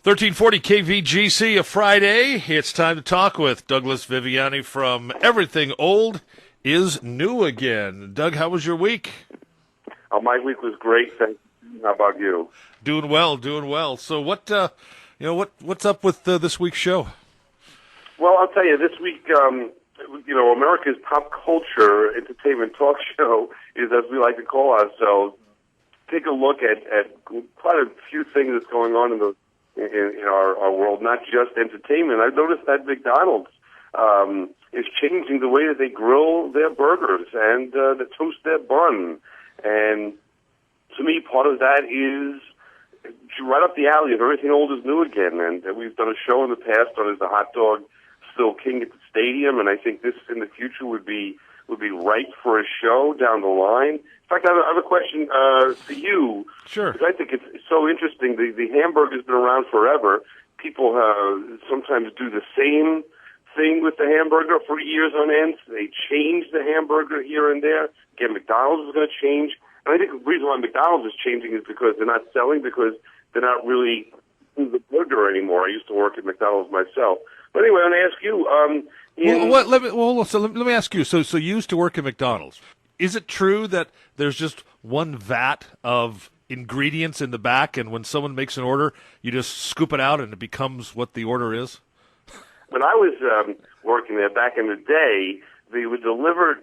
1340 KVGC, a Friday. It's time to talk with Douglas Viviani from Everything Old is New Again. Doug, how was your week? My week was great. Thank you. How about you? Doing well. So what's up with this week's show? Well, I'll tell you, this week, America's pop culture entertainment talk show is, as we like to call ourselves, take a look at quite a few things that's going on in our world, not just entertainment. I've noticed that McDonald's is changing the way that they grill their burgers and that toast their bun. And to me, part of that is right up the alley of Everything Old is New Again. And we've done a show in the past on Is the Hot Dog Still King at the Stadium? And I think this in the future would be right for a show down the line. In fact, I have a question for you. Sure. Because I think it's so interesting. The hamburger's been around forever. People sometimes do the same thing with the hamburger for years on end. They change the hamburger here and there. Again, McDonald's is going to change. And I think the reason why McDonald's is changing is because they're not selling, because they're not really the burger anymore. I used to work at McDonald's myself. But anyway, I want to ask you. Let me ask you. So you used to work at McDonald's. Is it true that there's just one vat of ingredients in the back, and when someone makes an order, you just scoop it out and it becomes what the order is? When I was working there back in the day, they would deliver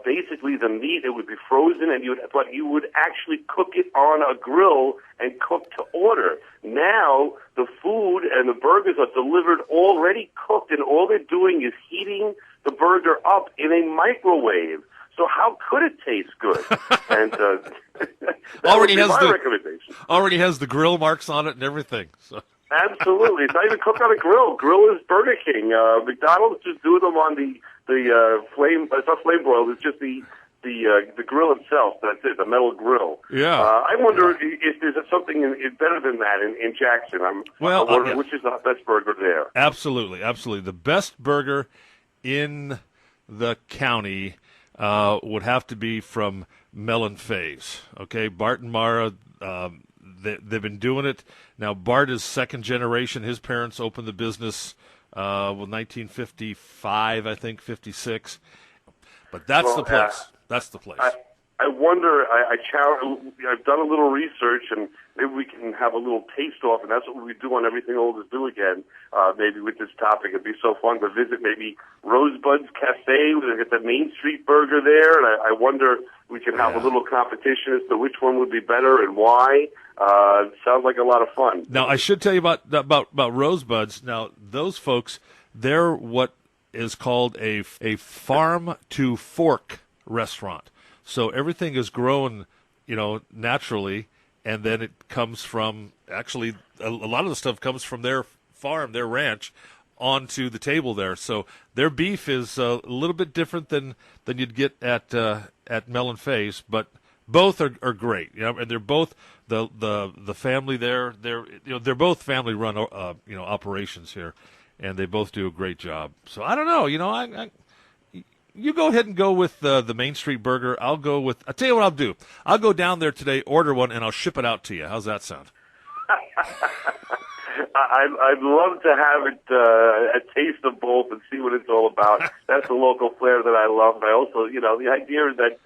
basically the meat. It would be frozen, but you would actually cook it on a grill and cook to order. Now, the food and the burgers are delivered already cooked, and all they're doing is heating the burger up in a microwave. So how could it taste good? And already has my recommendation. Already has the grill marks on it and everything. So. Absolutely, it's not even cooked on a grill. Grill is Burger King. McDonald's just do them on the flame. It's not flame broiled. It's just the grill itself. That's it, the metal grill. Yeah. I wonder if there's something better than that in Jackson. I'm wondering which is the best burger there. Absolutely. The best burger in the county would have to be from Melon Faze. Okay, Bart and Mara, they've been doing it. Now, Bart is second generation. His parents opened the business 1955, I think, 56. But that's the place. That's the place. I wonder, I've done a little research, and maybe we can have a little taste-off, and that's what we do on Everything Old is New Again, maybe with this topic. It'd be so fun to visit maybe Rosebud's Cafe. We'll get the Main Street Burger there, and I wonder we can have a little competition as to which one would be better and why. Sounds like a lot of fun. Now, I should tell you about Rosebud's. Now, those folks, they're what is called a farm-to-fork restaurant. So everything is grown, naturally, and then it comes from, actually, a lot of the stuff comes from their farm, their ranch, onto the table there. So their beef is a little bit different than you'd get at Melon Faze, but both are great. And they're both the family there. They're both family run operations here, and they both do a great job. So I don't know. You go ahead and go with the Main Street Burger. I'll tell you what I'll do. I'll go down there today, order one, and I'll ship it out to you. How's that sound? I'd love to have it a taste of both and see what it's all about. That's the local flair that I love. And I also, the idea is that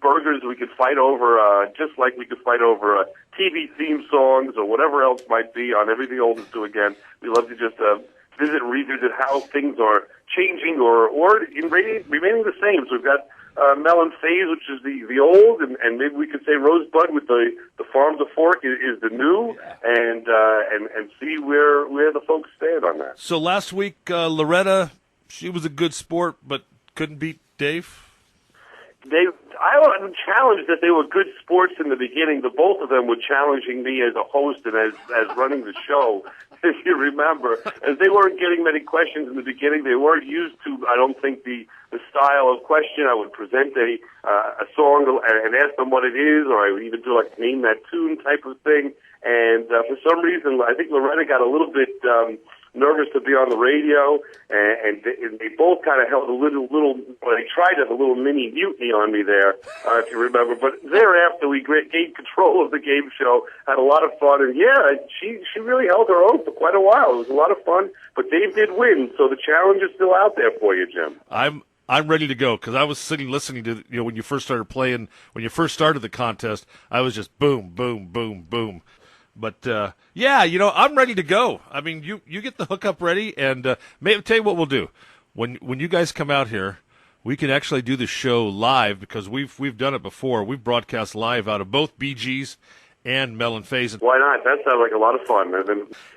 burgers we could fight over, just like we could fight over TV theme songs or whatever else might be on Everything Old is New Again. We love to just visit and revisit how things are changing or remaining the same. So we've got Melon Faze, which is the old, and maybe we could say Rosebud with the farm to fork is the new, and see where the folks stand on that. So last week, Loretta, she was a good sport, but couldn't beat Dave. I was challenged that they were good sports in the beginning. The both of them were challenging me as a host and as running the show, if you remember. As they weren't getting many questions in the beginning, they weren't used to, I don't think, the style of question. I would present a song and ask them what it is, or I would even do like name that tune type of thing. And for some reason, I think Loretta got a little bit nervous to be on the radio, and they both kind of held a little. Well, they tried to have a little mini mutiny on me there, if you remember. But thereafter, we gained control of the game show, had a lot of fun, and she really held her own for quite a while. It was a lot of fun, but Dave did win, so the challenge is still out there for you, Jim. I'm ready to go because I was sitting listening to when you first started playing, when you first started the contest. I was just boom, boom, boom, boom. But I'm ready to go. I mean, you get the hookup ready, and maybe tell you what we'll do when you guys come out here. We can actually do the show live because we've done it before. We've broadcast live out of both BG's and Mel and Faze. Why not? That sounds like a lot of fun.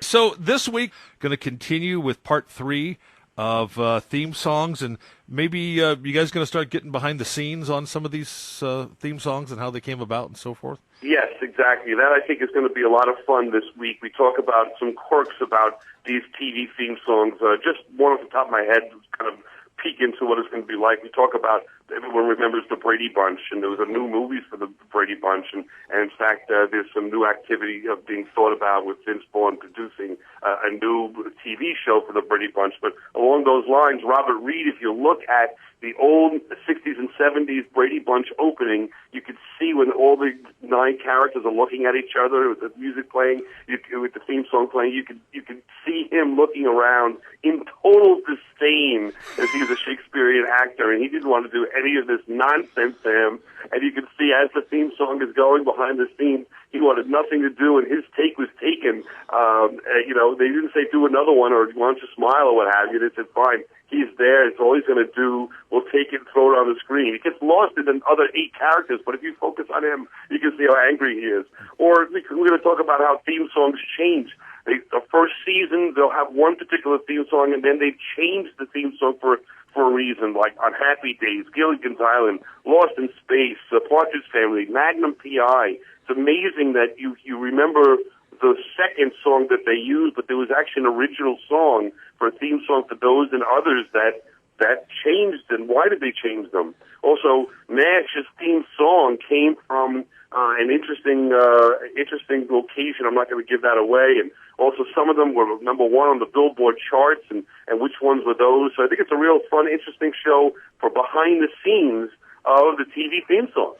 So this week, going to continue with part 3 of theme songs, and maybe you guys going to start getting behind the scenes on some of these theme songs and how they came about and so forth? Yes, exactly. That, I think, is going to be a lot of fun this week. We talk about some quirks about these TV theme songs. Just one off the top of my head, kind of peek into what it's going to be like. We talk about, everyone remembers the Brady Bunch, and there was a new movie for the Brady Bunch, and in fact, there's some new activity being thought about with Vince Vaughn producing a new TV show for the Brady Bunch. But along those lines, Robert Reed, if you look at the old 60s and 70s Brady Bunch opening, you could see when all the 9 characters are looking at each other with the music playing, with the theme song playing, you could see him looking around in total disdain as he was a Shakespearean actor, and he didn't want to do any of this nonsense to him. And you can see as the theme song is going behind the scenes, he wanted nothing to do, and his take was taken. They didn't say do another one or why don't you smile or what have you. They said, fine, he's there. It's all he's going to do. We'll take it and throw it on the screen. He gets lost in the other 8 characters, but if you focus on him, you can see how angry he is. Or we're going to talk about how theme songs change. The first season, they'll have one particular theme song, and then they change the theme song for a reason, like on Happy Days, Gilligan's Island, Lost in Space, Partridge Family, Magnum P.I. It's amazing that you remember the second song that they used, but there was actually an original song for a theme song for those and others that changed. And why did they change them? Also, MASH's theme song came from an interesting location. I'm not going to give that away. And also, some of them were number 1 on the Billboard charts, and which ones were those? So I think it's a real fun, interesting show for behind the scenes of the TV theme songs.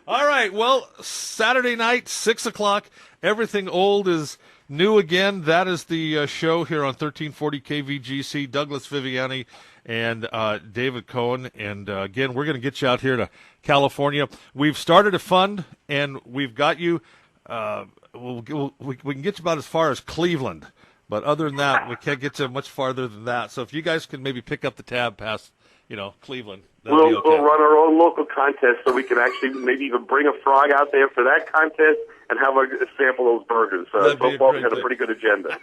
All right, well, Saturday night, 6 o'clock, Everything Old is New Again. That is the show here on 1340 KVGC. Douglas Viviani and David Cohen. And, again, we're going to get you out here to California. We've started a fund, and we've got you we can get you about as far as Cleveland. But other than that, we can't get you much farther than that. So if you guys can maybe pick up the tab past, Cleveland. We'll run our own local contest so we can actually maybe even bring a frog out there for that contest and have a sample of those burgers. So far, we had a pretty good agenda.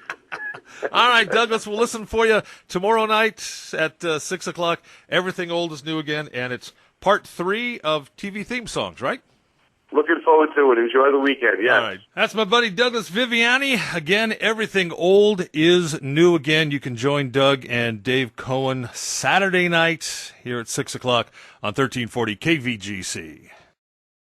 All right, Douglas, we'll listen for you tomorrow night at 6 o'clock. Everything Old is New Again, and it's part 3 of TV theme songs, right? Looking forward to it. Enjoy the weekend, yes. All right. That's my buddy Douglas Viviani. Again, Everything Old is New Again. You can join Doug and Dave Cohen Saturday night here at 6 o'clock on 1340 KVGC.